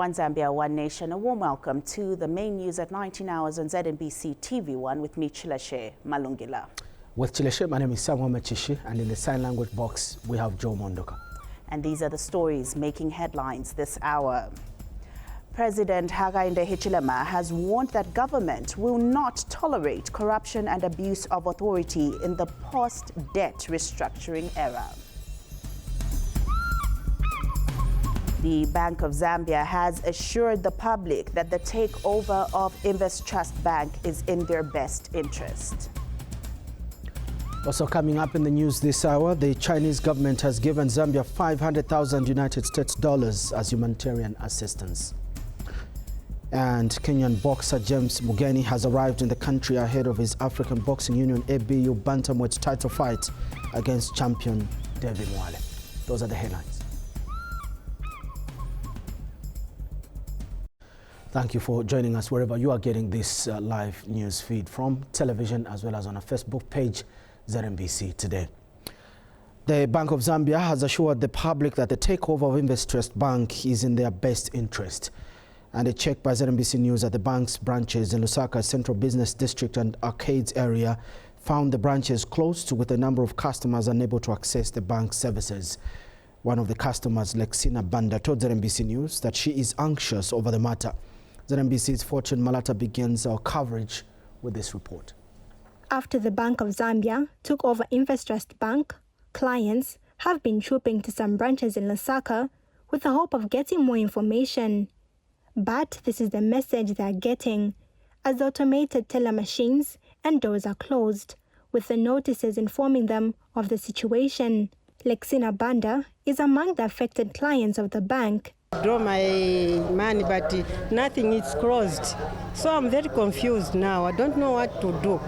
One Zambia, One Nation. A warm welcome to the main news at 19 hours on ZNBC TV1 with me, Machishi Malungila. With Chileshe, my name is Machishi, and in the sign language box, we have Joe Mondoka. And these are the stories making headlines this hour. President Hakainde Hichilema has warned that government will not tolerate corruption and abuse of authority in the post-debt restructuring era. The Bank of Zambia has assured the public that the takeover of Invest Trust Bank is in their best interest. Also coming up in the news this hour, the Chinese government has given Zambia 500,000 United States dollars as humanitarian assistance. And Kenyan boxer James Mugeni has arrived in the country ahead of his African Boxing Union ABU bantamweight title fight against champion David Mwale. Those are the headlines. Thank you for joining us wherever you are getting this live news feed from, television as well as on our Facebook page, ZNBC Today. The Bank of Zambia has assured the public that the takeover of Invest Trust Bank is in their best interest. And a check by ZNBC News at the bank's branches in Lusaka Central Business District and Arcades area found the branches closed with a number of customers unable to access the bank's services. One of the customers, Lexina Banda, told ZNBC News that she is anxious over the matter. ZNBC's Fortune Malata begins our coverage with this report. After the Bank of Zambia took over Invest Trust Bank, clients have been trooping to some branches in Lusaka with the hope of getting more information. But this is the message they are getting, as the automated teller machines and doors are closed, with the notices informing them of the situation. Lexina Banda is among the affected clients of the bank. Draw my money, but nothing is closed. So I'm very confused now. I don't know what to do. So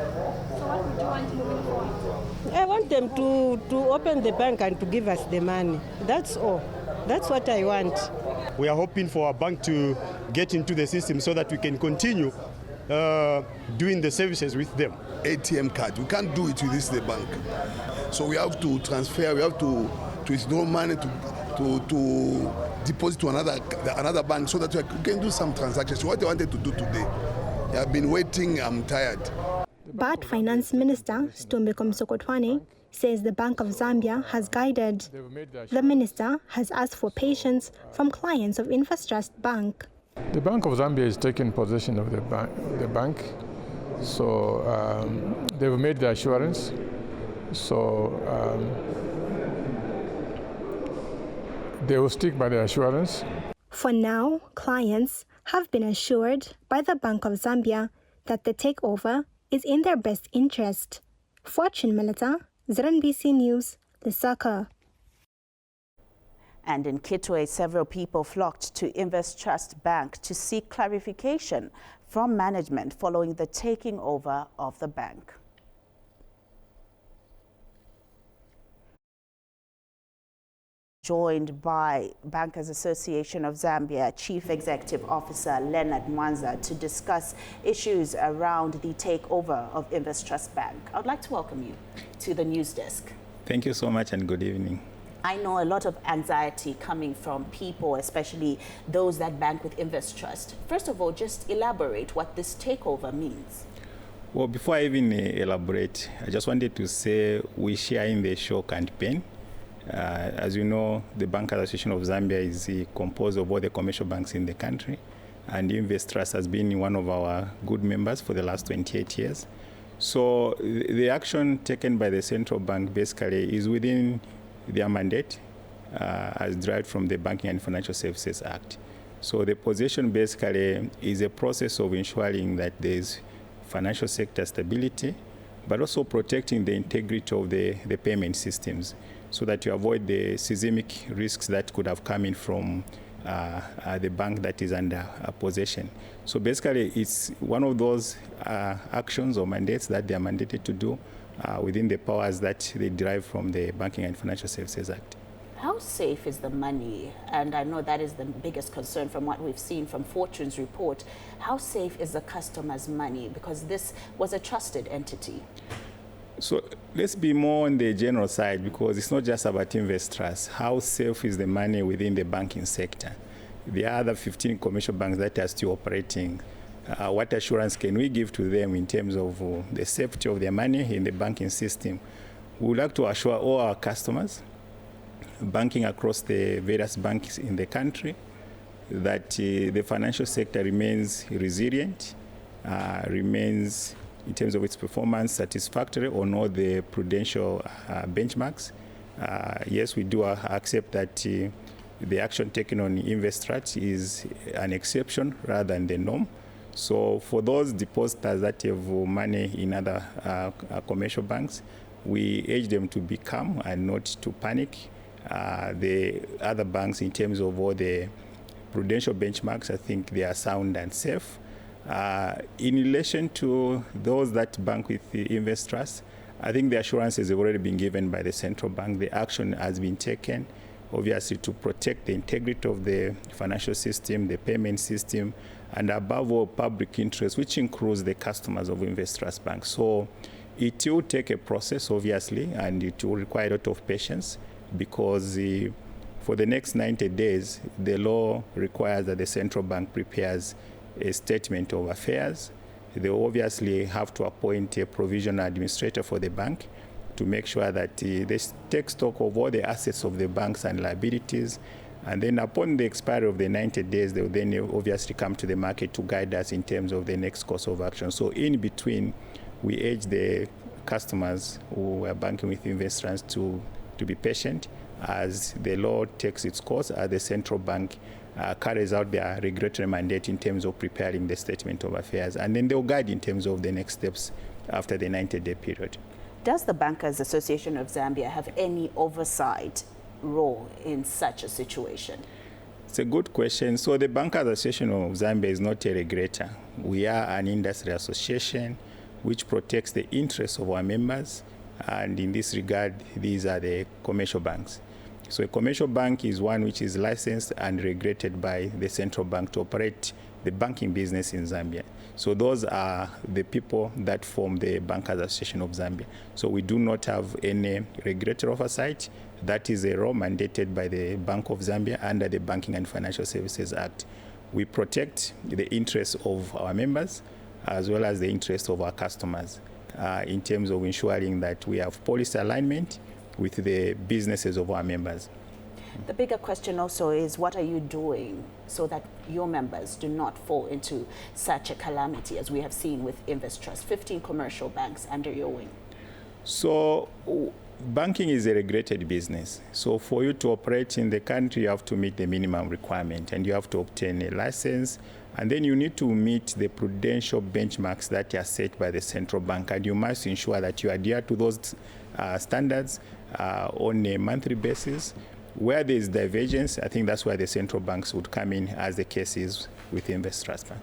what would you want moving forward? I want them to open the bank and to give us the money. That's all. That's what I want. We are hoping for our bank to get into the system so that we can continue doing the services with them. ATM card, we can't do it with the bank. So we have to transfer, we have to withdraw money to deposit to another bank so that we can do some transactions. What I wanted to do today. I have been waiting, I'm tired. But Finance Minister Stombeko Msokotwane says the Bank of Zambia has guided. The minister has asked for patience from clients of Invest Trust Bank. The Bank of Zambia is taking possession of the bank. So they've made the assurance. So they will stick by the assurance. For now, clients have been assured by the Bank of Zambia that the takeover is in their best interest. Fortune Melita, ZNBC News, Lusaka. And in Kitwe, several people flocked to Invest Trust Bank to seek clarification from management following the taking over of the bank. Joined by Bankers Association of Zambia Chief Executive Officer Leonard Mwanza to discuss issues around the takeover of Invest Trust Bank. I'd like to welcome you to the news desk. Thank you so much and good evening. I know a lot of anxiety coming from people, especially those that bank with Invest Trust. First of all, just elaborate what this takeover means. Well, before I even elaborate, I just wanted to say we share in the shock and pain. As you know, the Bankers Association of Zambia is composed of all the commercial banks in the country, and Invest Trust has been one of our good members for the last 28 years. So the action taken by the central bank basically is within their mandate as derived from the Banking and Financial Services Act. So the position basically is a process of ensuring that there's financial sector stability, but also protecting the integrity of the payment systems, so that you avoid the systemic risks that could have come in from the bank that is under possession. So basically, it's one of those actions or mandates that they are mandated to do within the powers that they derive from the Banking and Financial Services Act. How safe is the money? And I know that is the biggest concern from what we've seen from Fortune's report. How safe is the customer's money? Because this was a trusted entity. So let's be more on the general side, because it's not just about Invest Trust. How safe is the money within the banking sector? the other 15 commercial banks that are still operating, what assurance can we give to them in terms of the safety of their money in the banking system? We would like to assure all our customers banking across the various banks in the country that the financial sector remains resilient, remains in terms of its performance satisfactory on all the prudential benchmarks. Yes, we do accept that the action taken on InvestTrust is an exception rather than the norm. So for those depositors that have money in other commercial banks, we urge them to be calm and not to panic. The other banks, in terms of all the prudential benchmarks, I think they are sound and safe. In relation to those that bank with the InvestTrust, I think the assurances have already been given by the central bank. The action has been taken, obviously, to protect the integrity of the financial system, the payment system, and above all, public interest, which includes the customers of InvestTrust Bank. So it will take a process, obviously, and it will require a lot of patience because for the next 90 days, the law requires that the central bank prepares a statement of affairs. They obviously have to appoint a provisional administrator for the bank to make sure that they take stock of all the assets of the banks and liabilities. And then upon the expiry of the 90 days, they will then obviously come to the market to guide us in terms of the next course of action. So in between, we urge the customers who are banking with InvestTrust to be patient as the law takes its course, as the central bank carries out their regulatory mandate in terms of preparing the statement of affairs. And then they'll guide in terms of the next steps after the 90-day period. Does the Bankers Association of Zambia have any oversight role in such a situation? It's a good question. So the Bankers Association of Zambia is not a regulator. We are an industry association which protects the interests of our members. And in this regard, these are the commercial banks. So a commercial bank is one which is licensed and regulated by the central bank to operate the banking business in Zambia. So those are the people that form the Bankers Association of Zambia. So we do not have any regulatory oversight. That is a role mandated by the Bank of Zambia under the Banking and Financial Services Act. We protect the interests of our members as well as the interests of our customers in terms of ensuring that we have policy alignment with the businesses of our members. The bigger question also is, what are you doing so that your members do not fall into such a calamity as we have seen with InvestTrust, 15 commercial banks under your wing? So banking is a regulated business. So for you to operate in the country, you have to meet the minimum requirement and you have to obtain a license. And then you need to meet the prudential benchmarks that are set by the central bank. And you must ensure that you adhere to those standards on a monthly basis. Where there is divergence, I think that's where the central banks would come in, as the case is with InvestTrust Bank.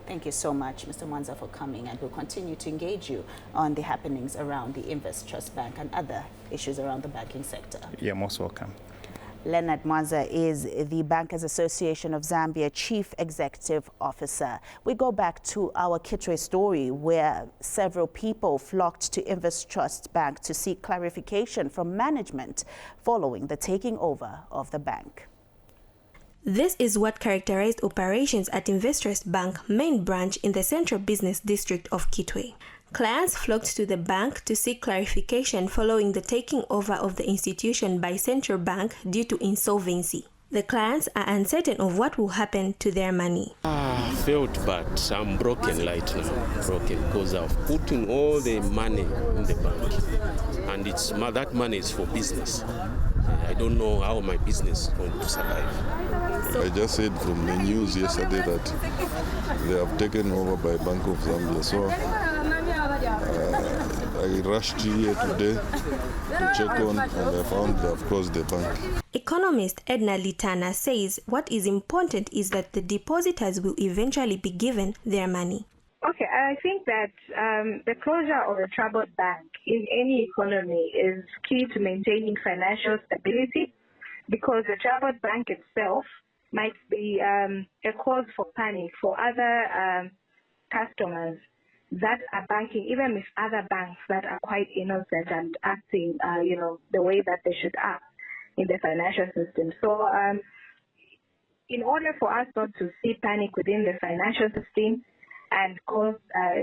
Thank you so much, Mr. Mwanza, for coming, and we'll continue to engage you on the happenings around the InvestTrust Bank and other issues around the banking sector. You're most welcome. Leonard Mwanza is the Bankers Association of Zambia Chief Executive Officer. We go back to our Kitwe story where several people flocked to InvestTrust Bank to seek clarification from management following the taking over of the bank. This is what characterized operations at InvestTrust Bank main branch in the Central Business District of Kitwe. Clients flocked to the bank to seek clarification following the taking over of the institution by Central Bank due to insolvency. The clients are uncertain of what will happen to their money. I felt bad. I'm broken right now. Broken because I've put in all the money in the bank. And that money is for business. I don't know how my business is going to survive. I just heard from the news yesterday that they have taken over by Bank of Zambia. So I rushed here today to check on, and I found they have closed the bank. Economist Edna Litana says what is important is that the depositors will eventually be given their money. Okay, I think that the closure of a troubled bank in any economy is key to maintaining financial stability, because the troubled bank itself might be a cause for panic for other customers that are banking, even with other banks that are quite innocent and acting, the way that they should act in the financial system. So in order for us not to see panic within the financial system and cause,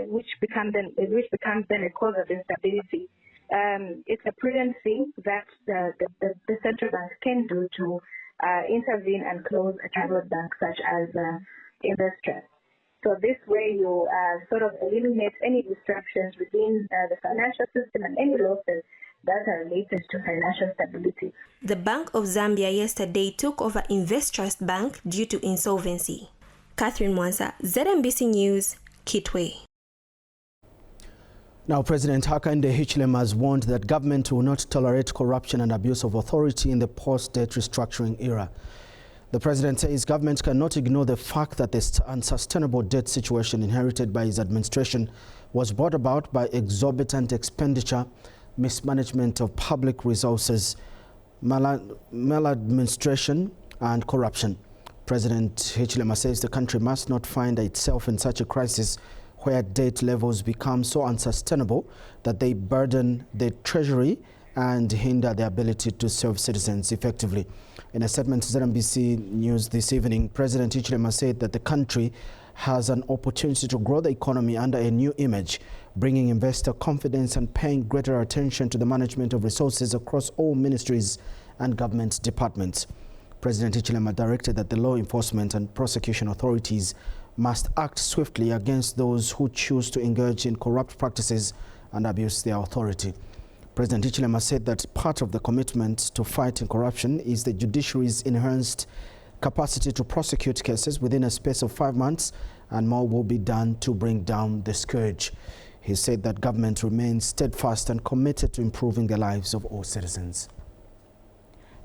which becomes then a cause of instability, it's a prudent thing that the central bank can do to intervene and close a troubled bank such as Investrust. So this way you sort of eliminate any disruptions within the financial system and any losses that are related to financial stability. The Bank of Zambia yesterday took over Investrust Bank due to insolvency. Catherine Mwansa, ZNBC News, Kitwe. Now, President Hakainde Hichilema has warned that government will not tolerate corruption and abuse of authority in the post-debt restructuring era. The president says government cannot ignore the fact that the unsustainable debt situation inherited by his administration was brought about by exorbitant expenditure, mismanagement of public resources, maladministration and corruption. President Hichilema says the country must not find itself in such a crisis where debt levels become so unsustainable that they burden the treasury and hinder the ability to serve citizens effectively. In a statement to ZNBC News this evening, President Hichilema said that the country has an opportunity to grow the economy under a new image, bringing investor confidence and paying greater attention to the management of resources across all ministries and government departments. President Hichilema directed that the law enforcement and prosecution authorities must act swiftly against those who choose to engage in corrupt practices and abuse their authority. President Hichilema said that part of the commitment to fighting corruption is the judiciary's enhanced capacity to prosecute cases within a space of 5 months, and more will be done to bring down the scourge. He said that government remains steadfast and committed to improving the lives of all citizens.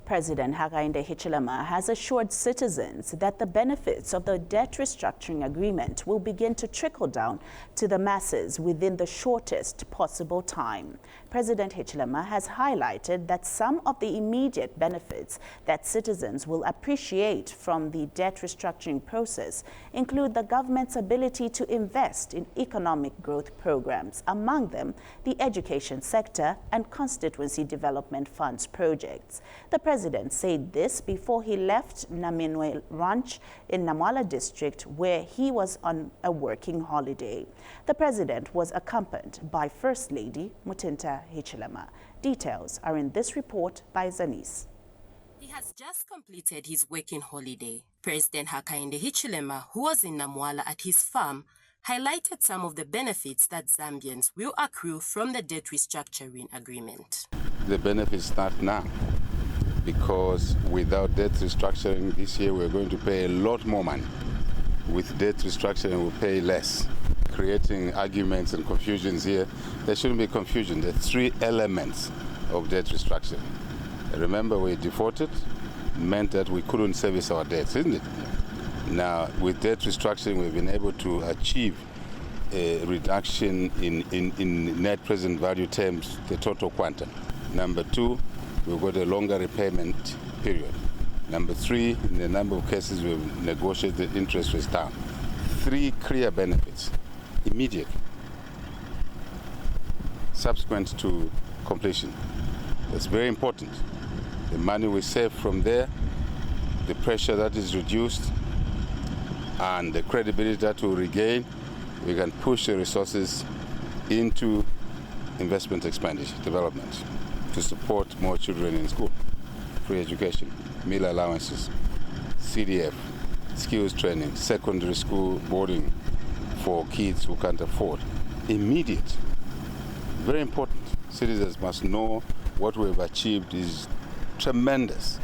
President Hakainde Hichilema has assured citizens that the benefits of the debt restructuring agreement will begin to trickle down to the masses within the shortest possible time. President Hichilema has highlighted that some of the immediate benefits that citizens will appreciate from the debt restructuring process include the government's ability to invest in economic growth programs, among them the education sector and constituency development funds projects. The President said this before he left Naminwe Ranch in Namwala district, where he was on a working holiday. The President was accompanied by First Lady Mutinta Hichilema. Details are in this report by Zanis. He has just completed his working holiday. President Hakainde Hichilema, who was in Namwala at his farm, highlighted some of the benefits that Zambians will accrue from the debt restructuring agreement. The benefits start now, because without debt restructuring this year we're going to pay a lot more money. With debt restructuring we'll pay less, creating arguments and confusions here. There shouldn't be confusion. There are 3 elements of debt restructuring. Remember, we defaulted, meant that we couldn't service our debts, isn't it? Now, with debt restructuring, we've been able to achieve a reduction in net present value terms, the total quantum. Number 2, we've got a longer repayment period. Number 3, in a number of cases, we've negotiated interest rates down. 3 clear benefits, immediate, subsequent to completion. That's very important. The money we save from there, the pressure that is reduced, and the credibility that we regain, we can push the resources into investment expenditure, development, to support more children in school, free education, meal allowances, CDF, skills training, secondary school boarding for kids who can't afford. Immediate, very important. Citizens must know what we've achieved is tremendous.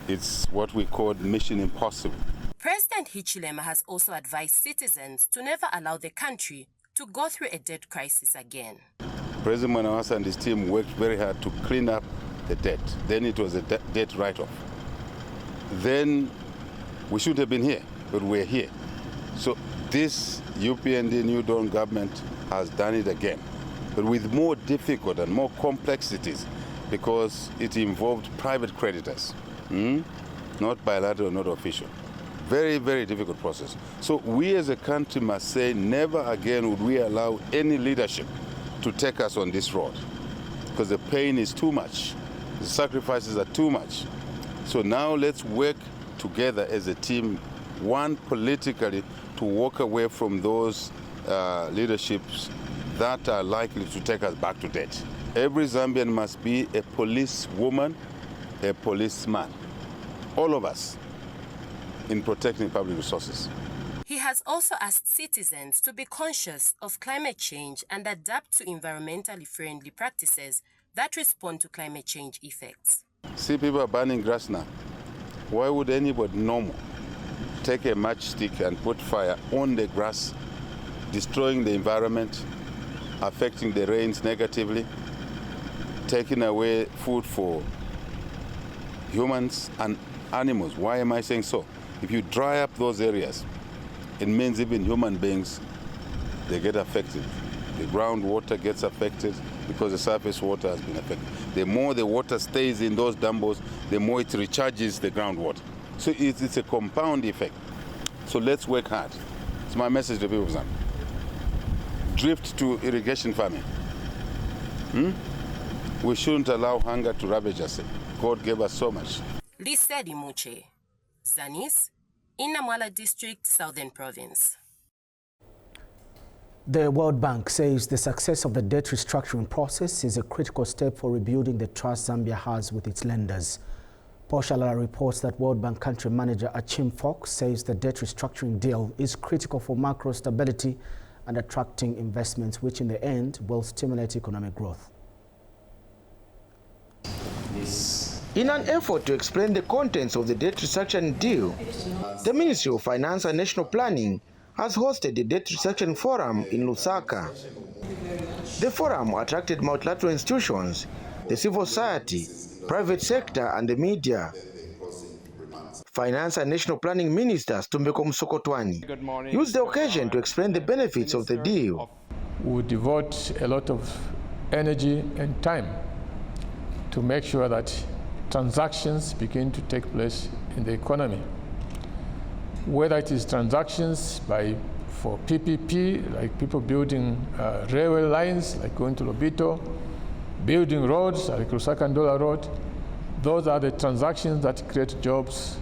It's what we call mission impossible. President Hichilema has also advised citizens to never allow the country to go through a debt crisis again. President Mwanawasa and his team worked very hard to clean up the debt. Then it was a debt write-off. Then we should have been here, but we're here. So this UPND New Dawn government has done it again, but with more difficult and more complexities, because it involved private creditors, not bilateral, not official. Very, very difficult process. So we as a country must say never again would we allow any leadership to take us on this road, because the pain is too much. The sacrifices are too much. So now let's work together as a team, one politically, to walk away from those leaderships that are likely to take us back to debt. Every Zambian must be a policewoman, a policeman, all of us, in protecting public resources. He has also asked citizens to be conscious of climate change and adapt to environmentally friendly practices that respond to climate change effects. See, people are burning grass now. Why would anybody normal take a matchstick and put fire on the grass, destroying the environment, affecting the rains negatively, taking away food for humans and animals? Why am I saying so? If you dry up those areas, it means even human beings, they get affected. The groundwater gets affected because the surface water has been affected. The more the water stays in those dumbbells, the more it recharges the groundwater. So it's a compound effect. So let's work hard. It's my message to people of Zambia. Drift to irrigation farming. We shouldn't allow hunger to ravage us. God gave us so much. Lisedi Muche, Zanis, in Namwala District, Southern Province. The World Bank says the success of the debt restructuring process is a critical step for rebuilding the trust Zambia has with its lenders. Paul Shalala reports that World Bank country manager Achim Fox says the debt restructuring deal is critical for macro stability and attracting investments, which in the end will stimulate economic growth. In an effort to explain the contents of the debt restructuring deal, the Ministry of Finance and National Planning has hosted the Debt Restructuring Forum in Lusaka. The forum attracted multilateral institutions, the civil society, private sector and the media. Finance and National Planning Minister Tumbeko Msokotwani used the occasion to explain the benefits of the deal. We devote a lot of energy and time to make sure that transactions begin to take place in the economy. Whether it is transactions for PPP, like people building railway lines, like going to Lobito, building roads, like Lusaka-Ndola Road, those are the transactions that create jobs.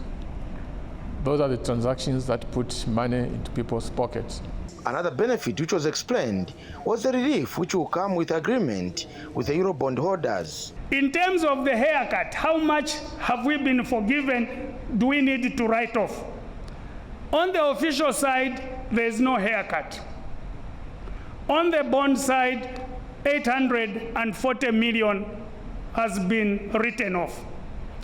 Those are the transactions that put money into people's pockets. Another benefit which was explained was the relief which will come with agreement with the Eurobond holders. In terms of the haircut, how much have we been forgiven? Do we need to write off? On the official side, there is no haircut. On the bond side, 840 million has been written off.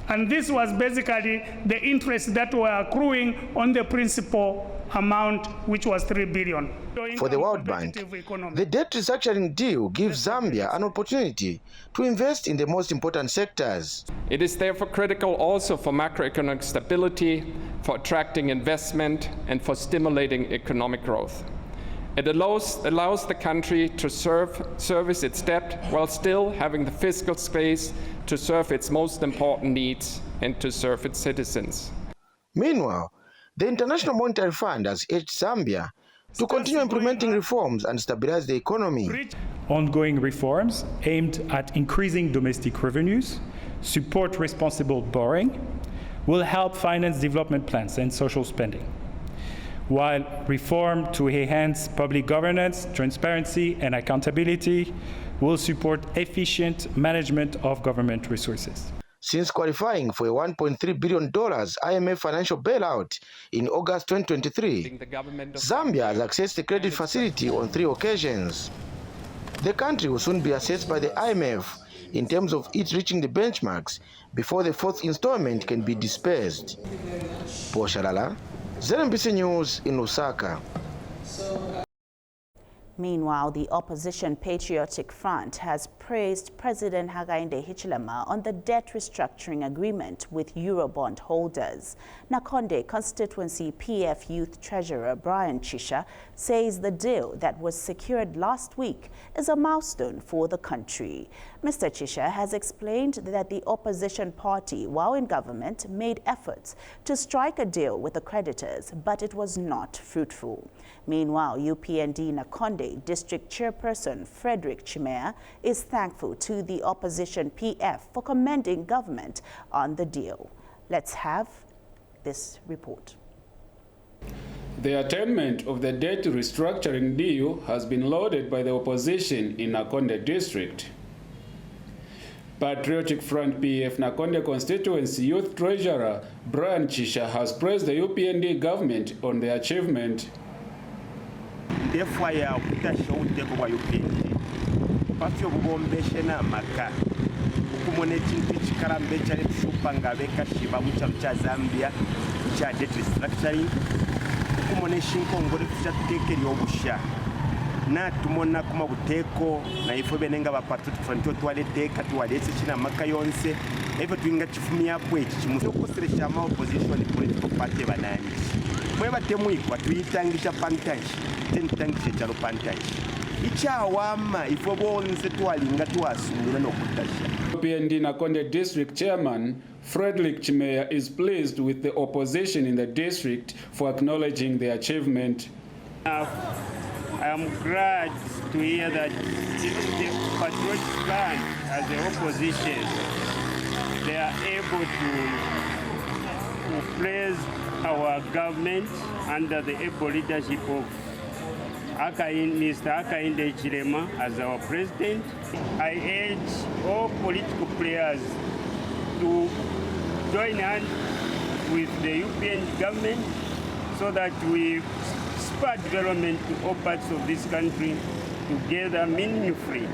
And this was basically the interest that were accruing on the principal amount, which was 3 billion. For the World Bank, the debt restructuring deal gives Zambia an opportunity to invest in the most important sectors. It is therefore critical also for macroeconomic stability, for attracting investment, and for stimulating economic growth. It allows the country to service its debt while still having the fiscal space to serve its most important needs and to serve its citizens. Meanwhile, the International Monetary Fund has urged Zambia to continue implementing reforms and stabilize the economy. Ongoing reforms aimed at increasing domestic revenues, support responsible borrowing, will help finance development plans and social spending, while reform to enhance public governance, transparency, and accountability will support efficient management of government resources. Since qualifying for a $1.3 billion IMF financial bailout in August 2023, Zambia has accessed the credit facility on 3 occasions. The country will soon be assessed by the IMF in terms of it reaching the benchmarks before the 4th installment can be dispersed. Paul Shalala, ZNBC News in Lusaka. Meanwhile, the opposition Patriotic Front has praised President Hakainde Hichilema on the debt restructuring agreement with Eurobond holders. Nakonde constituency PF Youth Treasurer Brian Chisha says the deal that was secured last week is a milestone for the country. Mr. Chisha has explained that the opposition party, while in government, made efforts to strike a deal with the creditors, but it was not fruitful. Meanwhile, UPND Nakonde District Chairperson Frederick Chimea is thankful to the opposition PF for commending government on the deal. Let's have this report. The attainment of the debt restructuring deal has been lauded by the opposition in Nakonde district. Patriotic Front PF Nakonde constituency youth treasurer Brian Chisha has praised the UPND government on the achievement. Therefore, ya kutasha uteko wa UPND. Pafyo bugombeshe na maka. Ukumone chintu chikarambe chale tshupanga beka shiba muchalu cha Zambia cha debt restructuring. Ukumone shinko ngore kuchatekeri obusha. Na tumona kuma buteko na ifo benenga ba Patriotic Front twalete tuwaletse china maka yonse ifo twinga chifumia bwechi chimuso kusiresha ma opposition political party banani mwe batemu ikwa tuyitangisha pantaji tentangisha chalo pantaji ichawama ifo bonse twalinga twasungura nokutasha. PND Nakonde district chairman Frederick Chimeya is pleased with the opposition in the district for acknowledging the achievement. I am glad to hear that the Patriotic Front, as the opposition, they are able to praise our government under the able leadership of Mr. Hakainde Hichilema as our president. I urge all political players to join hands with the UPN government so that we spur development to all parts of this country together meaningfully.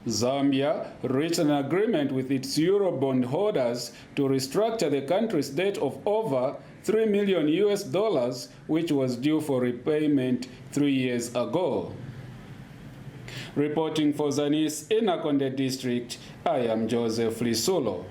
Zambia reached an agreement with its Eurobond holders to restructure the country's debt of over $3 million, which was due for repayment 3 years ago. Reporting for Zanis in Nakonde district, I am Joseph Lisulo.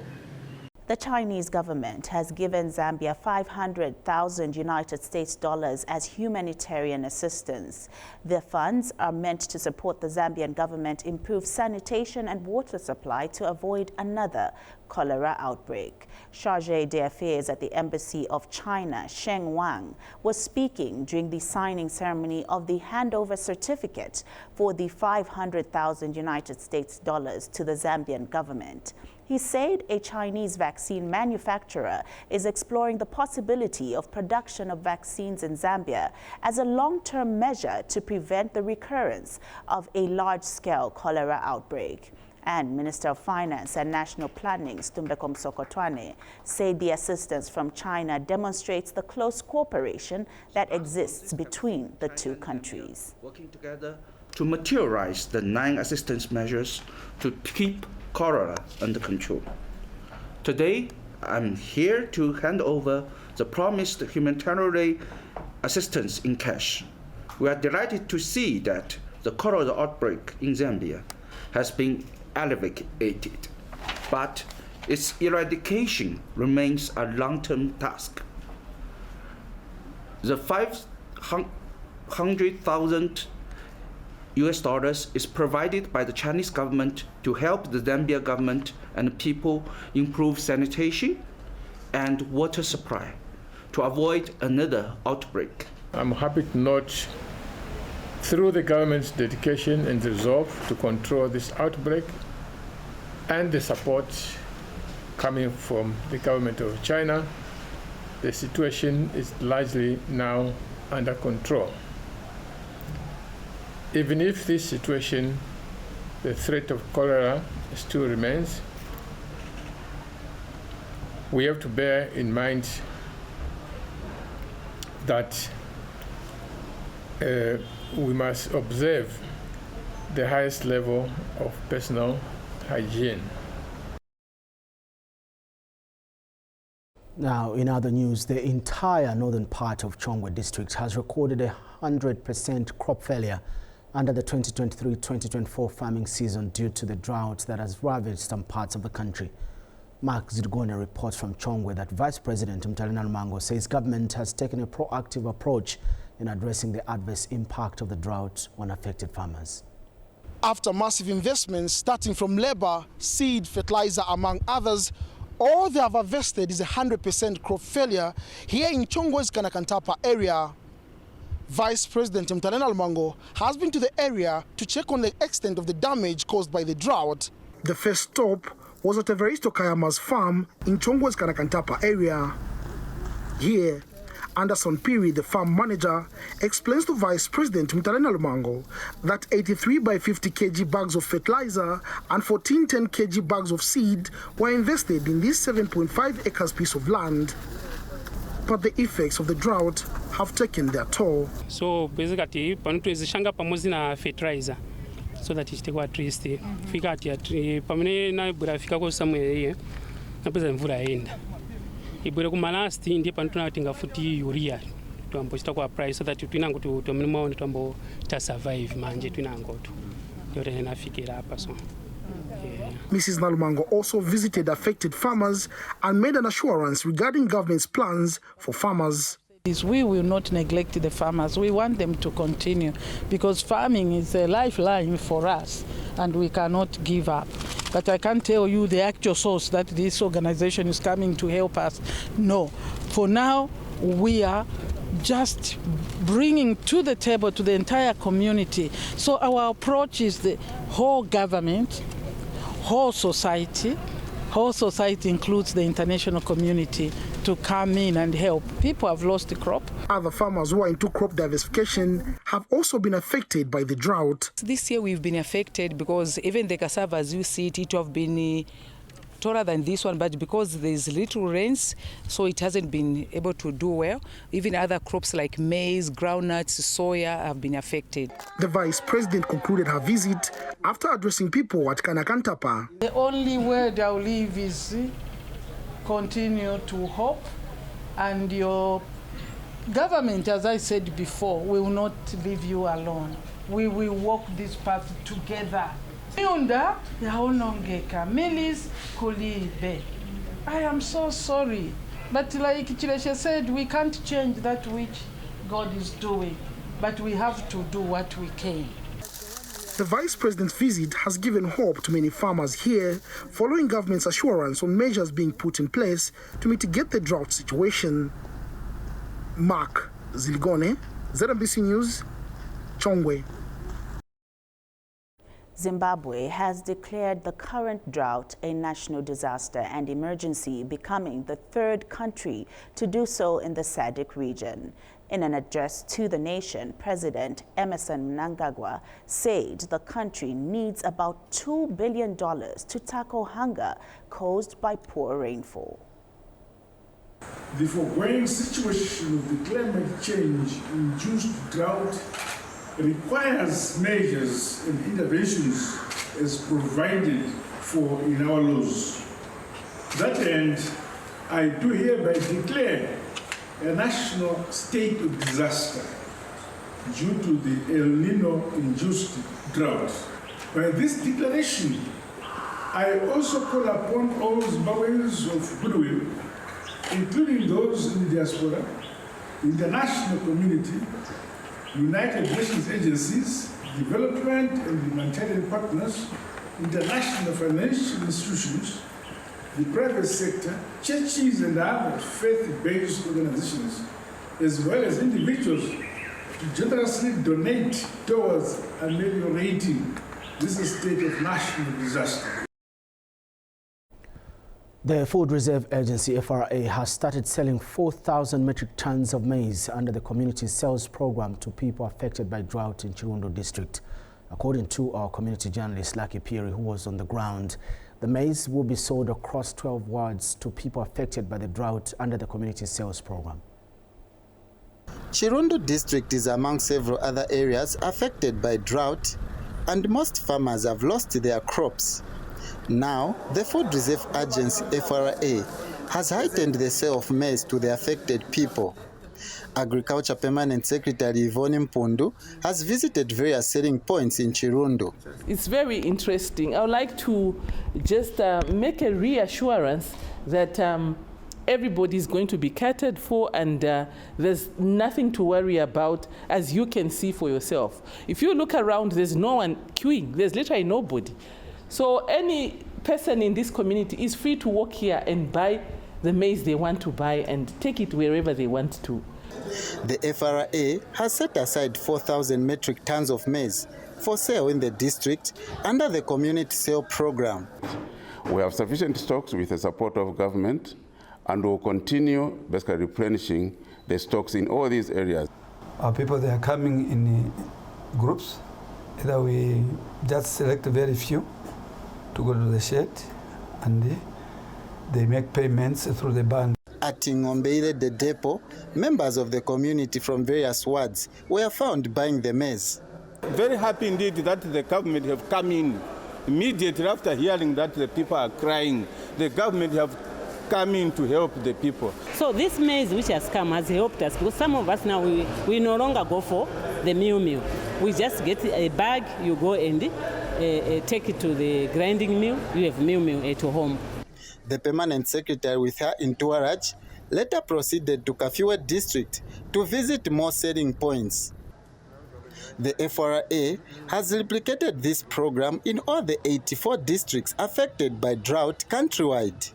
The Chinese government has given Zambia 500,000 United States dollars as humanitarian assistance. The funds are meant to support the Zambian government improve sanitation and water supply to avoid another cholera outbreak. Chargé d'Affaires at the Embassy of China, Sheng Wang, was speaking during the signing ceremony of the handover certificate for the 500,000 United States dollars to the Zambian government. He said a Chinese vaccine manufacturer is exploring the possibility of production of vaccines in Zambia as a long-term measure to prevent the recurrence of a large-scale cholera outbreak. And Minister of Finance and National Planning, Stumbeko Msokotwane, said the assistance from China demonstrates the close cooperation that exists between the two countries. Working together to materialize the 9 assistance measures to keep cholera under control. Today, I'm here to hand over the promised humanitarian assistance in cash. We are delighted to see that the cholera outbreak in Zambia has been alleviated, but its eradication remains a long-term task. The 500,000 US dollars is provided by the Chinese government to help the Zambia government and people improve sanitation and water supply to avoid another outbreak. I'm happy to note, through the government's dedication and resolve to control this outbreak and the support coming from the government of China, the situation is largely now under control. Even if this situation, the threat of cholera still remains, we have to bear in mind that we must observe the highest level of personal hygiene. Now, in other news, the entire northern part of Chongwe district has recorded 100% crop failure under the 2023-2024 farming season due to the drought that has ravaged some parts of the country. Mark Zidgone reports from Chongwe that Vice President Mtalina Lumango says government has taken a proactive approach in addressing the adverse impact of the drought on affected farmers. After massive investments starting from labor, seed, fertilizer, among others, all they have harvested is 100% crop failure here in Chongwe's Kanakantapa area. Vice President Mtalina Lumango has been to the area to check on the extent of the damage caused by the drought. The first stop was at Evaristo Kayama's farm in Chongwe's Kanakantapa area. Here, Anderson Piri, the farm manager, explains to Vice President Mtalena Lumango that 83 by 50 kg bags of fertilizer and 14 10 kg bags of seed were invested in this 7.5 acres piece of land. But the effects of the drought have taken their toll. So basically, panutuzishanga pamoja na fertilizer so that ichiteko at least fika ati pamene na bura fika ko somewhere napeza mvura enda. Ibure kumalasti ndiye panutunatinga futi urea tuambo chitakuwa price so that twinango tuminimo tuambo ta survive manje twinango tu yote nafikira hapa so. Mrs. Nalumango also visited affected farmers and made an assurance regarding government's plans for farmers. We will not neglect the farmers. We want them to continue because farming is a lifeline for us and we cannot give up. But I can't tell you the actual source that this organization is coming to help us. No. For now, we are just bringing to the table to the entire community. So our approach is the whole government, whole society. Whole society includes the international community to come in and help. People have lost the crop. Other farmers who are into crop diversification have also been affected by the drought. This year we've been affected because even the cassava, as you see it, have been taller than this one, but because there's little rains, so it hasn't been able to do well. Even other crops like maize, groundnuts, soya have been affected. The Vice President concluded her visit after addressing people at Kanakantapa. The only word I'll leave is continue to hope, and your government, as I said before, will not leave you alone. We will walk this path together. I am so sorry, but like Chilesha said, we can't change that which God is doing, but we have to do what we can. The Vice President's visit has given hope to many farmers here, following government's assurance on measures being put in place to mitigate the drought situation. Mark Ziligone, ZMBC News, Chongwe. Zimbabwe has declared the current drought a national disaster and emergency, becoming the third country to do so in the SADC region. In an address to the nation, President Emmerson Mnangagwa said the country needs about $2 billion to tackle hunger caused by poor rainfall. The foregoing situation of the climate change-induced drought requires measures and interventions as provided for in our laws. To that end, I do hereby declare a national state of disaster due to the El Nino-induced drought. By this declaration, I also call upon all Zimbabweans of goodwill, including those in the diaspora, international community, United Nations agencies, development and humanitarian partners, international financial institutions, the private sector, churches and other faith-based organizations, as well as individuals, to generously donate towards ameliorating this state of national disaster. The Food Reserve Agency, FRA, has started selling 4,000 metric tons of maize under the community sales program to people affected by drought in Chirundo district. According to our community journalist, Lucky Piri, who was on the ground, the maize will be sold across 12 wards to people affected by the drought under the community sales program. Chirundo district is among several other areas affected by drought, and most farmers have lost their crops. Now, the Food Reserve Agency, FRA, has heightened the sale of maize to the affected people. Agriculture Permanent Secretary Yvonne Mpundu has visited various selling points in Chirundo. It's very interesting. I would like to just make a reassurance that everybody is going to be catered for, and there's nothing to worry about, as you can see for yourself. If you look around, there's no one queuing. There's literally nobody. So any person in this community is free to walk here and buy the maize they want to buy and take it wherever they want to. The FRA has set aside 4,000 metric tons of maize for sale in the district under the community sale program. We have sufficient stocks with the support of government, and will continue basically replenishing the stocks in all these areas. Our people, they are coming in groups. Either we just select very few to go to the shed, and they make payments through the bank. At Ngombeile de depot, members of the community from various wards were found buying the maize. Very happy indeed that the government have come in immediately after hearing that the people are crying. The government have come in to help the people. So this maize which has come has helped us, because some of us now, we no longer go for the meal. We just get a bag, you go and take it to the grinding mill, you have meal at home. The permanent secretary with her entourage later proceeded to Kafue district to visit more selling points. The FRA has replicated this program in all the 84 districts affected by drought countrywide.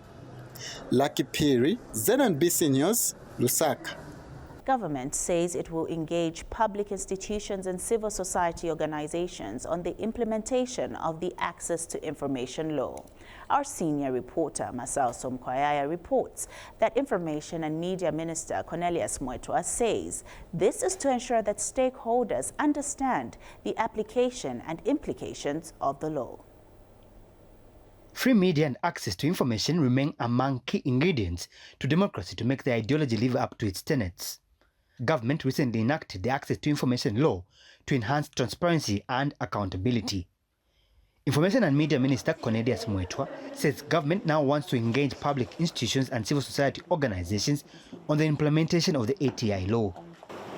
Lucky Piri, ZNBC News, Lusaka. Government says it will engage public institutions and civil society organizations on the implementation of the Access to Information Law. Our senior reporter, Masao Somkwayaya, reports that Information and Media Minister Cornelius Mwetwa says this is to ensure that stakeholders understand the application and implications of the law. Free media and access to information remain among key ingredients to democracy to make the ideology live up to its tenets. Government recently enacted the Access to Information Law to enhance transparency and accountability. Information and Media Minister Cornelius Mwetwa says government now wants to engage public institutions and civil society organizations on the implementation of the ATI law.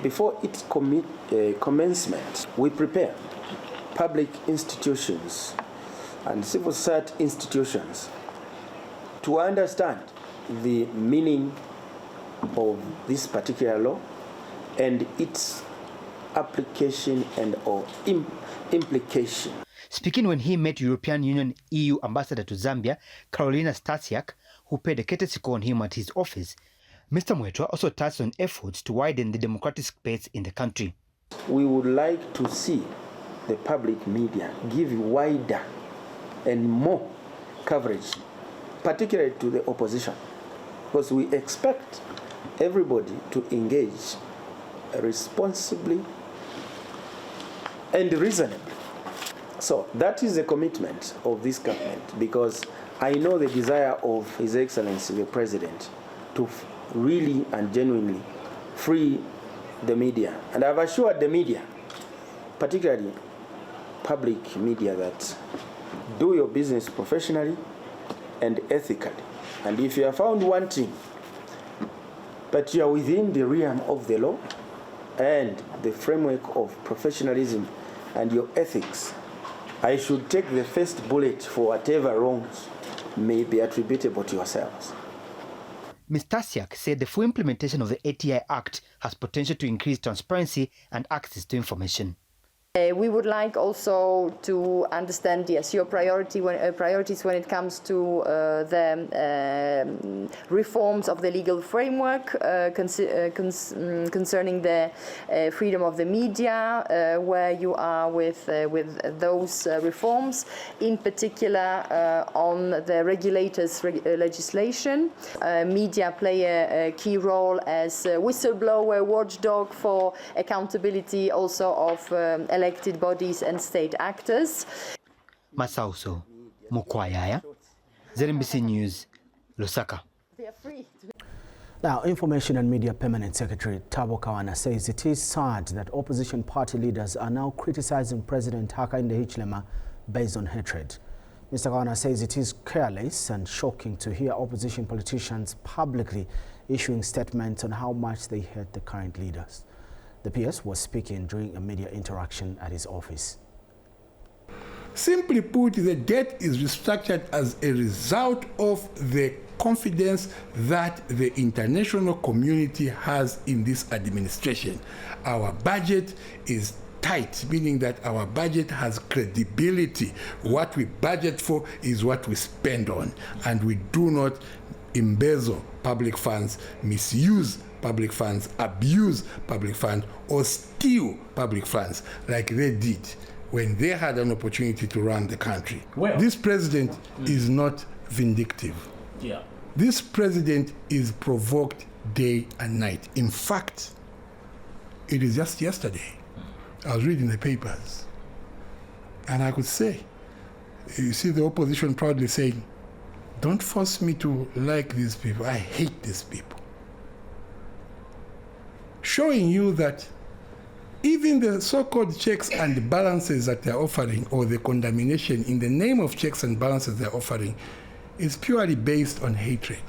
Before its commencement, we prepare public institutions and civil society institutions to understand the meaning of this particular law and its application and or implication. Speaking when he met European Union EU Ambassador to Zambia, Carolina Stasiak, who paid a courtesy call on him at his office, Mr. Mwetwa also touched on efforts to widen the democratic space in the country. We would like to see the public media give wider and more coverage, particularly to the opposition, because we expect everybody to engage responsibly and reasonably. So that is the commitment of this government, because I know the desire of His Excellency the President to really and genuinely free the media. And I've assured the media, particularly public media, that do your business professionally and ethically. And if you are found wanting, but you are within the realm of the law and the framework of professionalism and your ethics, I should take the first bullet for whatever wrongs may be attributable to yourselves. Ms. Stasiak said the full implementation of the ATI Act has potential to increase transparency and access to information. We would like also to understand, yes, your priorities when it comes to the reforms of the legal framework concerning the freedom of the media, where you are with those reforms, in particular on the regulators' legislation. Media play a key role as a whistleblower watchdog for accountability also of elected bodies and state actors. Masauso Mukwayaya, ZNBC News, Lusaka. Now, Information and Media Permanent Secretary Thabo Kawana says it is sad that opposition party leaders are now criticizing President Hakainde Hichilema based on hatred. Mr. Kawana says it is careless and shocking to hear opposition politicians publicly issuing statements on how much they hate the current leaders. The PS was speaking during a media interaction at his office. Simply put, the debt is restructured as a result of the confidence that the international community has in this administration. Our budget is tight, meaning that our budget has credibility. What we budget for is what we spend on, and we do not embezzle public funds, misuse public funds, abuse public funds, or steal public funds like they did when they had an opportunity to run the country. Well, this president is not vindictive. Yeah. This president is provoked day and night. In fact, it is just yesterday, I was reading the papers, and I could say, you see the opposition proudly saying, don't force me to like these people, I hate these people. Showing you that even the so-called checks and balances that they're offering, or the condemnation in the name of checks and balances they're offering, is purely based on hatred.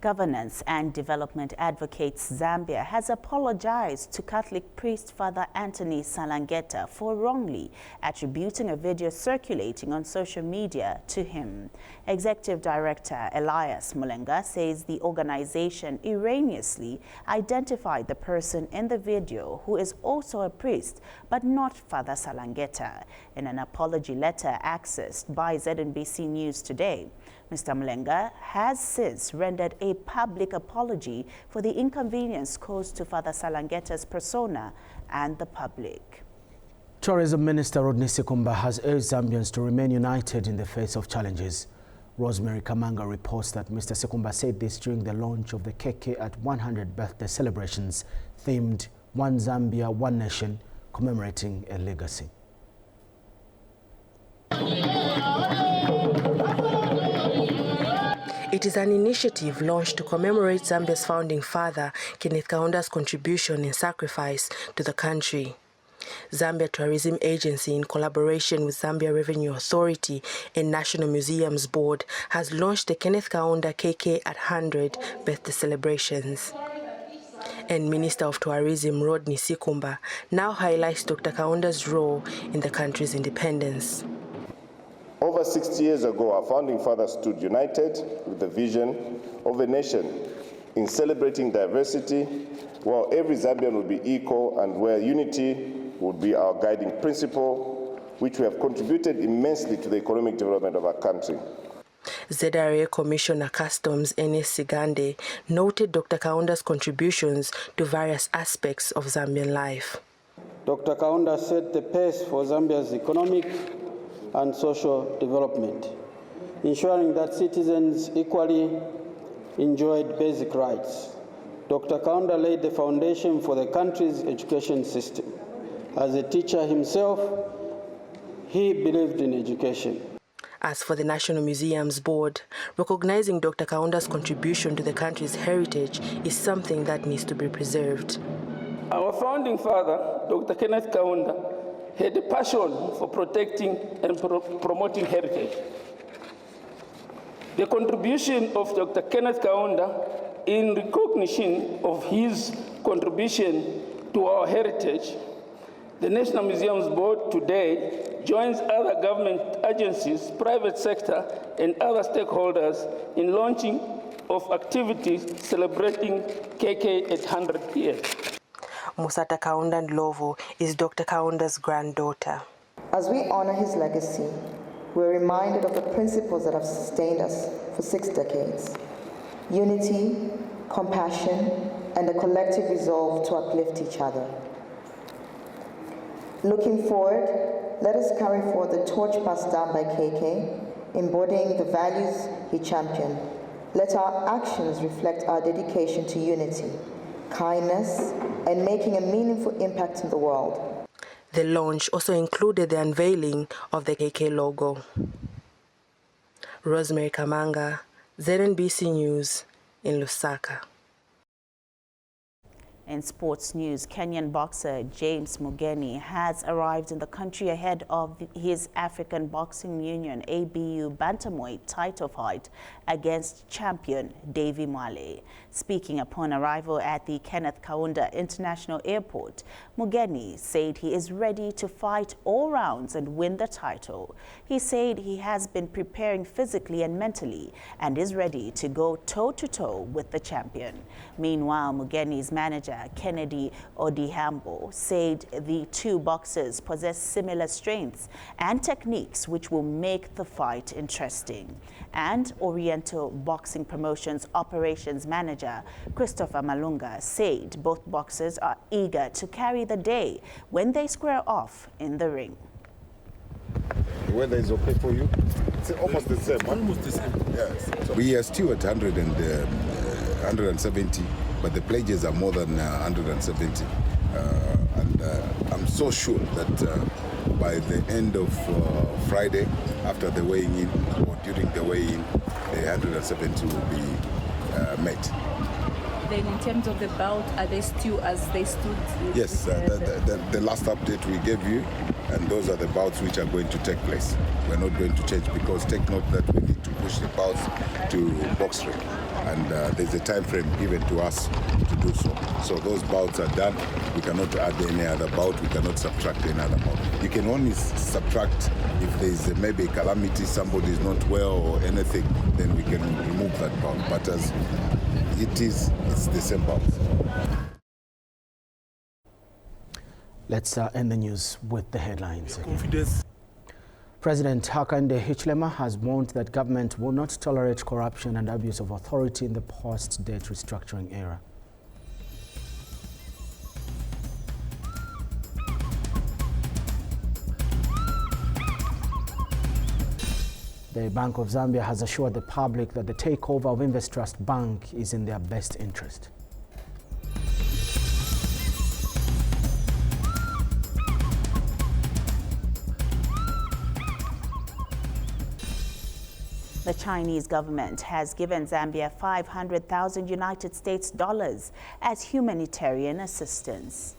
Governance and Development Advocates Zambia has apologized to Catholic priest Father Anthony Salangeta for wrongly attributing a video circulating on social media to him. Executive Director Elias Mulenga says the organization erroneously identified the person in the video, who is also a priest, but not Father Salangeta. In an apology letter accessed by ZNBC News today, Mr. Mulenga has since rendered a public apology for the inconvenience caused to Father Salangeta's persona and the public. Tourism Minister Rodney Sikumba has urged Zambians to remain united in the face of challenges. Rosemary Kamanga reports that Mr. Sikumba said this during the launch of the KK at 100 birthday celebrations themed One Zambia, One Nation, commemorating a legacy. It is an initiative launched to commemorate Zambia's founding father, Kenneth Kaunda's contribution and sacrifice to the country. Zambia Tourism Agency, in collaboration with Zambia Revenue Authority and National Museums Board, has launched the Kenneth Kaunda KK at 100 birthday celebrations. And Minister of Tourism Rodney Sikumba now highlights Dr. Kaunda's role in the country's independence. Over 60 years ago, our founding father stood united with the vision of a nation in celebrating diversity, where every Zambian would be equal and where unity would be our guiding principle, which we have contributed immensely to the economic development of our country. ZRA Commissioner Customs Enes Sigande noted Dr. Kaunda's contributions to various aspects of Zambian life. Dr. Kaunda set the pace for Zambia's economic and social development, ensuring that citizens equally enjoyed basic rights. Dr. Kaunda laid the foundation for the country's education system. As a teacher himself, he believed in education. As for the National Museums Board, recognizing Dr. Kaunda's contribution to the country's heritage is something that needs to be preserved. Our founding father, Dr. Kenneth Kaunda, had a passion for protecting and promoting heritage. The contribution of Dr. Kenneth Kaunda in recognition of his contribution to our heritage, the National Museums Board today joins other government agencies, private sector, and other stakeholders in launching of activities celebrating KK at 100 years. Musata Kaunda Ndlovu is Dr. Kaunda's granddaughter. As we honor his legacy, we're reminded of the principles that have sustained us for 6 decades. Unity, compassion, and a collective resolve to uplift each other. Looking forward, let us carry forward the torch passed down by KK, embodying the values he championed. Let our actions reflect our dedication to unity, kindness, and making a meaningful impact in the world. The launch also included the unveiling of the KK logo. Rosemary Kamanga, ZNBC News in Lusaka. In sports news, Kenyan boxer James Mugeni has arrived in the country ahead of his African Boxing Union ABU bantamweight title fight against champion Davy Mwale. Speaking upon arrival at the Kenneth Kaunda International Airport, Mugeni said he is ready to fight all rounds and win the title. He said he has been preparing physically and mentally and is ready to go toe-to-toe with the champion. Meanwhile, Mugeni's manager Kennedy Odihambo said the two boxers possess similar strengths and techniques which will make the fight interesting. And Oriental Boxing Promotions Operations Manager Christopher Malunga said both boxers are eager to carry the day when they square off in the ring. weather is okay for you? It's almost the same. Almost the same. Yes. So we are still at 170, but the pledges are more than 170. I'm so sure that by the end of Friday, after the weighing in or during the weigh-in, the 170 will be met. Then in terms of the bout, are they still as they stood? Yes, the last update we gave you, and those are the bouts which are going to take place. We're not going to change because take note that we need to push the bouts to box ring. And there's a time frame given to us to do so. So those bouts are done. We cannot add any other bout. We cannot subtract any other bout. You can only subtract if there's maybe a calamity, somebody is not well or anything, then we can remove that bout. But as it is, it's the same bout. Let's end the news with the headlines again. President Hakainde Hichilema has warned that government will not tolerate corruption and abuse of authority in the post-debt restructuring era. The Bank of Zambia has assured the public that the takeover of Investrust Bank is in their best interest. The Chinese government has given Zambia 500,000 United States dollars as humanitarian assistance.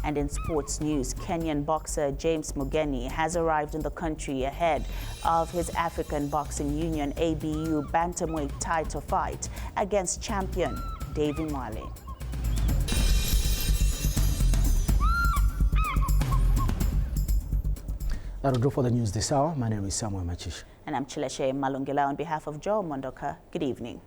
And in sports news, Kenyan boxer James Mugeni has arrived in the country ahead of his African Boxing Union ABU bantamweight title fight against champion Davy Mwale. That'll do for the news this hour. My name is Samuel Machishi. And I'm Chileshe Malungela on behalf of Joe Mondoka. Good evening.